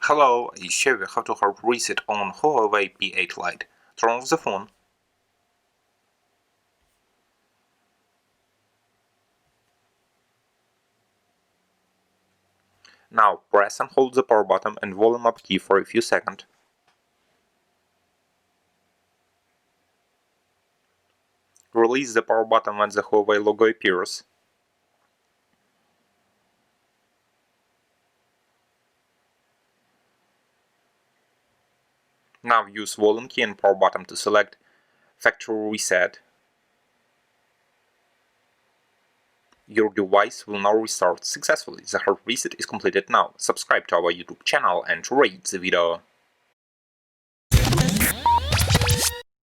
Hello, I show you how to hard reset on Huawei P8 Lite. Turn off the phone. Now press and hold the power button and volume up key for a few seconds. Release the power button when the Huawei logo appears. Now use volume key and power button to select Factory Reset. Your device will now restart successfully. The hard reset is completed now. Subscribe to our YouTube channel and rate the video.